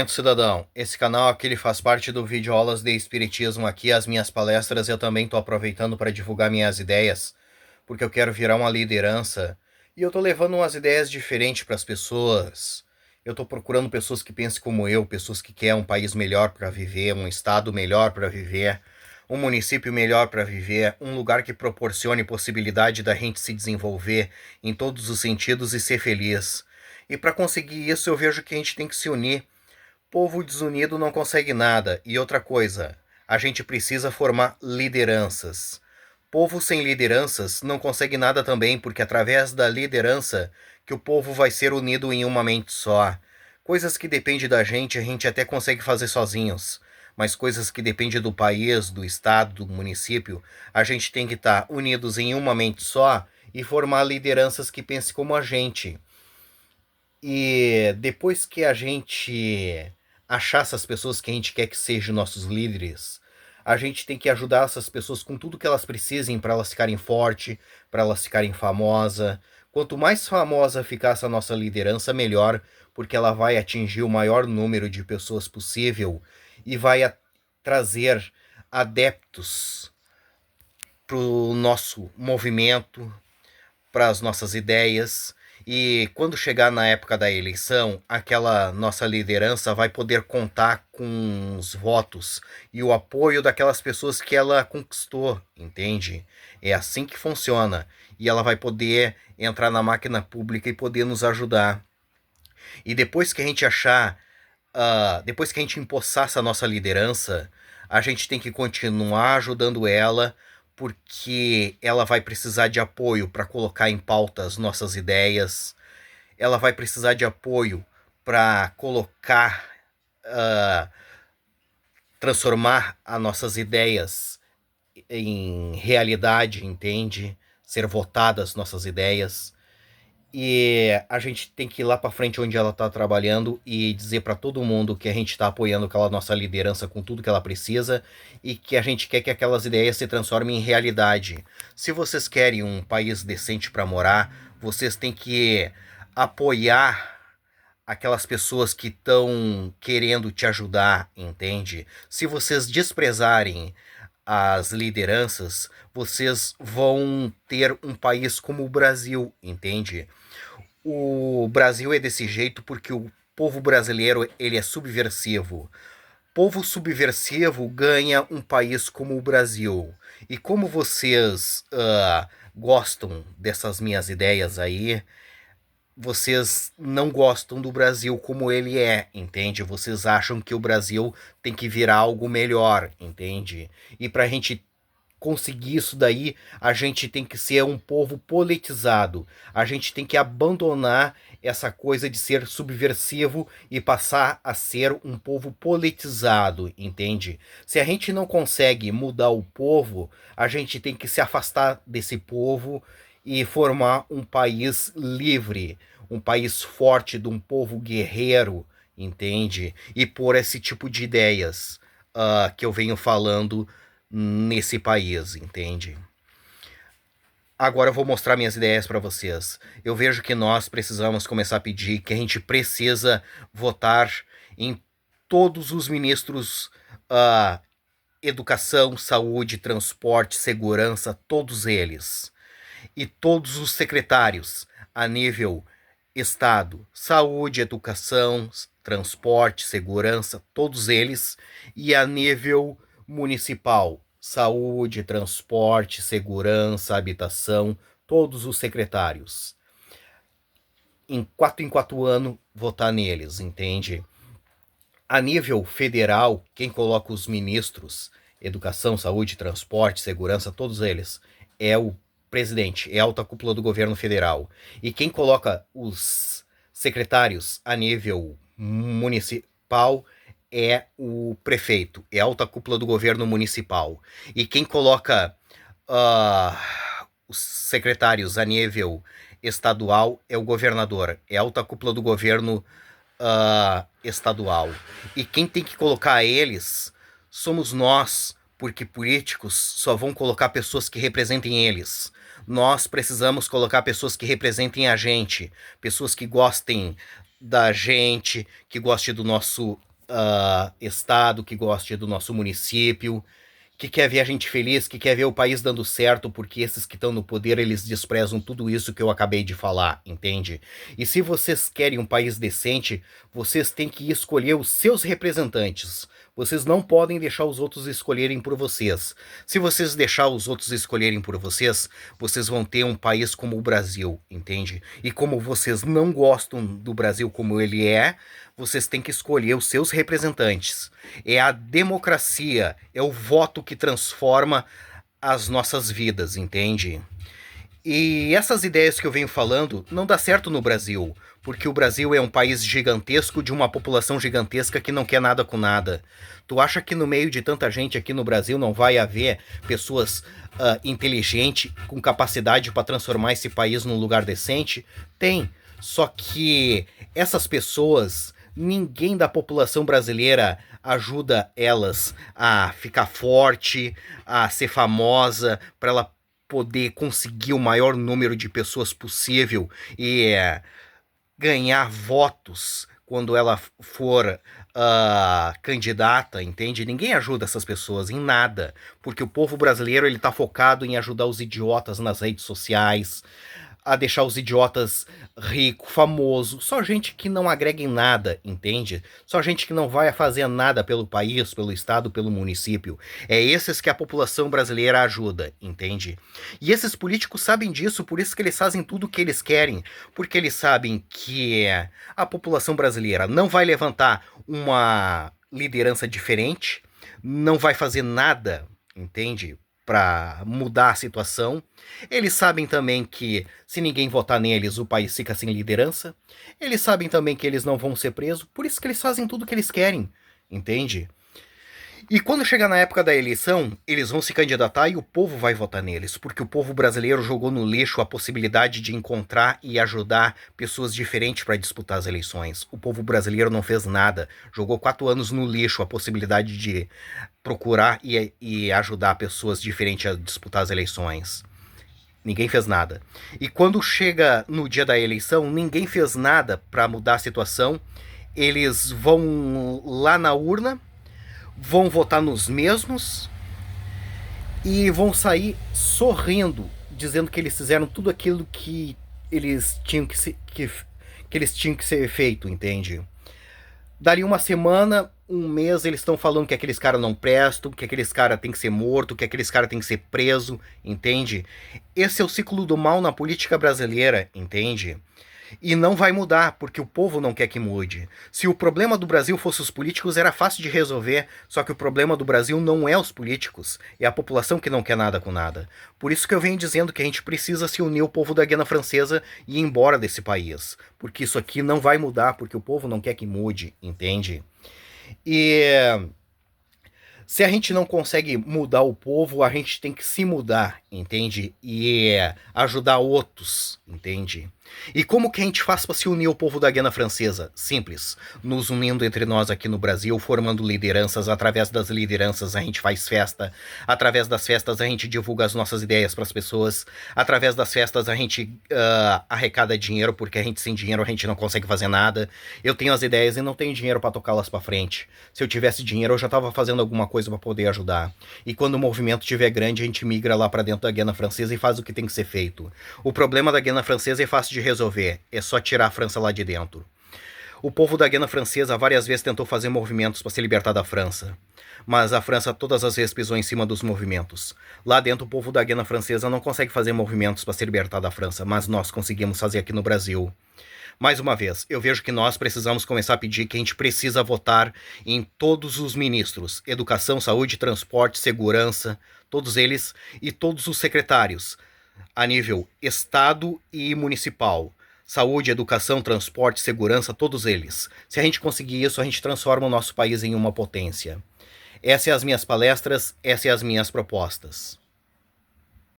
Cidadão, esse canal aqui ele faz parte do vídeo aulas de espiritismo aqui, as minhas palestras eu também tô aproveitando para divulgar minhas ideias, porque eu quero virar uma liderança e eu tô levando umas ideias diferentes para as pessoas. Eu tô procurando pessoas que pensem como eu, pessoas que querem um país melhor para viver, um estado melhor para viver, um município melhor para viver, um lugar que proporcione possibilidade da gente se desenvolver em todos os sentidos e ser feliz. E para conseguir isso eu vejo que a gente tem que se unir. Povo desunido não consegue nada. E outra coisa, a gente precisa formar lideranças. Povo sem lideranças não consegue nada também, porque através da liderança que o povo vai ser unido em uma mente só. Coisas que dependem da gente, a gente até consegue fazer sozinhos. Mas coisas que dependem do país, do estado, do município, a gente tem que estar unidos em uma mente só e formar lideranças que pensem como a gente. E depois que a gente achar essas pessoas que a gente quer que sejam nossos líderes, a gente tem que ajudar essas pessoas com tudo que elas precisem para elas ficarem fortes, para elas ficarem famosas. Quanto mais famosa ficar essa nossa liderança, melhor, porque ela vai atingir o maior número de pessoas possível e vai trazer adeptos para o nosso movimento, para as nossas ideias. E quando chegar na época da eleição, aquela nossa liderança vai poder contar com os votos e o apoio daquelas pessoas que ela conquistou, entende? É assim que funciona. E ela vai poder entrar na máquina pública e poder nos ajudar. E depois que a gente achar, depois que a gente empossar essa nossa liderança, a gente tem que continuar ajudando ela, porque ela vai precisar de apoio para colocar em pauta as nossas ideias, ela vai precisar de apoio para colocar, uh, transformar as nossas ideias em realidade, entende? Ser votadas nossas ideias. E a gente tem que ir lá para frente onde ela está trabalhando e dizer para todo mundo que a gente está apoiando aquela nossa liderança com tudo que ela precisa e que a gente quer que aquelas ideias se transformem em realidade. Se vocês querem um país decente para morar, vocês têm que apoiar aquelas pessoas que estão querendo te ajudar, entende? Se vocês desprezarem as lideranças, vocês vão ter um país como o Brasil, entende? O Brasil é desse jeito porque o povo brasileiro ele é subversivo. Povo subversivo ganha um país como o Brasil. E como vocês gostam dessas minhas ideias aí, vocês não gostam do Brasil como ele é, entende? Vocês acham que o Brasil tem que virar algo melhor, entende? E pra gente conseguir isso daí, a gente tem que ser um povo politizado. A gente tem que abandonar essa coisa de ser subversivo e passar a ser um povo politizado, entende? Se a gente não consegue mudar o povo, a gente tem que se afastar desse povo e formar um país livre, um país forte de um povo guerreiro, entende? E por esse tipo de ideias que eu venho falando nesse país, entende? Agora eu vou mostrar minhas ideias para vocês. Eu vejo que nós precisamos começar a pedir que a gente precisa votar em todos os ministros, educação, saúde, transporte, segurança, todos eles. E todos os secretários a nível Estado, saúde, educação, transporte, segurança, todos eles. E a nível municipal, saúde, transporte, segurança, habitação, todos os secretários. Em 4 anos, votar neles, entende? A nível federal, quem coloca os ministros, educação, saúde, transporte, segurança, todos eles, é o presidente, é a alta cúpula do governo federal. E quem coloca os secretários a nível municipal é o prefeito, é a alta cúpula do governo municipal. E quem coloca os secretários a nível estadual é o governador, é a alta cúpula do governo estadual. E quem tem que colocar eles somos nós, porque políticos só vão colocar pessoas que representem eles. Nós precisamos colocar pessoas que representem a gente, pessoas que gostem da gente, que goste do nosso estado, que goste do nosso município, que quer ver a gente feliz, que quer ver o país dando certo, porque esses que estão no poder, eles desprezam tudo isso que eu acabei de falar, entende? E se vocês querem um país decente, vocês têm que escolher os seus representantes. Vocês não podem deixar os outros escolherem por vocês. Se vocês deixar os outros escolherem por vocês, vocês vão ter um país como o Brasil, entende? E como vocês não gostam do Brasil como ele é, vocês têm que escolher os seus representantes. É a democracia, é o voto que transforma as nossas vidas, entende? E essas ideias que eu venho falando não dá certo no Brasil, porque o Brasil é um país gigantesco de uma população gigantesca que não quer nada com nada. Tu acha que no meio de tanta gente aqui no Brasil não vai haver pessoas inteligentes com capacidade para transformar esse país num lugar decente? Tem. Só que essas pessoas, ninguém da população brasileira ajuda elas a ficar forte, a ser famosa, para ela poder conseguir o maior número de pessoas possível e ganhar votos quando ela for candidata, entende? Ninguém ajuda essas pessoas em nada, porque o povo brasileiro ele tá focado em ajudar os idiotas nas redes sociais, a deixar os idiotas rico, famoso, só gente que não agrega em nada, entende? Só gente que não vai fazer nada pelo país, pelo estado, pelo município. É esses que a população brasileira ajuda, entende? E esses políticos sabem disso, por isso que eles fazem tudo o que eles querem, porque eles sabem que a população brasileira não vai levantar uma liderança diferente, não vai fazer nada, entende? Para mudar a situação. Eles sabem também que se ninguém votar neles, o país fica sem liderança. Eles sabem também que eles não vão ser presos, por isso que eles fazem tudo o que eles querem, entende? E quando chegar na época da eleição, eles vão se candidatar e o povo vai votar neles, porque o povo brasileiro jogou no lixo a possibilidade de encontrar e ajudar pessoas diferentes para disputar as eleições. O povo brasileiro não fez nada, jogou 4 anos no lixo a possibilidade de procurar e ajudar pessoas diferentes a disputar as eleições. Ninguém fez nada. E quando chega no dia da eleição, ninguém fez nada para mudar a situação. Eles vão lá na urna, vão votar nos mesmos e vão sair sorrindo, dizendo que eles fizeram tudo aquilo que eles tinham que eles tinham que ser feito, entende? Dali uma semana, um mês, eles estão falando que aqueles caras não prestam, que aqueles caras têm que ser morto, que aqueles caras têm que ser preso, entende? Esse é o ciclo do mal na política brasileira, entende? E não vai mudar, porque o povo não quer que mude. Se o problema do Brasil fosse os políticos, era fácil de resolver. Só que o problema do Brasil não é os políticos, é a população que não quer nada com nada. Por isso que eu venho dizendo que a gente precisa se unir ao povo da Guiana Francesa e ir embora desse país. Porque isso aqui não vai mudar, porque o povo não quer que mude, entende? E se a gente não consegue mudar o povo, a gente tem que se mudar, entende? E ajudar outros, entende? E como que a gente faz para se unir ao povo da Guiana Francesa? Simples. Nos unindo entre nós aqui no Brasil, formando lideranças. Através das lideranças a gente faz festa. Através das festas a gente divulga as nossas ideias para as pessoas. Através das festas a gente arrecada dinheiro, porque a gente sem dinheiro a gente não consegue fazer nada. Eu tenho as ideias e não tenho dinheiro para tocá-las para frente. Se eu tivesse dinheiro eu já estava fazendo alguma coisa para poder ajudar. E quando o movimento estiver grande a gente migra lá para dentro da Guiana Francesa e faz o que tem que ser feito. O problema da Guiana Francesa é fácil de resolver, é só tirar a França lá de dentro. O povo da Guiana Francesa várias vezes tentou fazer movimentos para se libertar da França, mas a França todas as vezes pisou em cima dos movimentos. Lá dentro o povo da Guiana Francesa não consegue fazer movimentos para se libertar da França, mas nós conseguimos fazer aqui no Brasil. Mais uma vez, eu vejo que nós precisamos começar a pedir que a gente precisa votar em todos os ministros, educação, saúde, transporte, segurança, todos eles e todos os secretários, a nível estado e municipal. Saúde, educação, transporte, segurança, todos eles. Se a gente conseguir isso, a gente transforma o nosso país em uma potência. Essas são as minhas palestras, essas são as minhas propostas.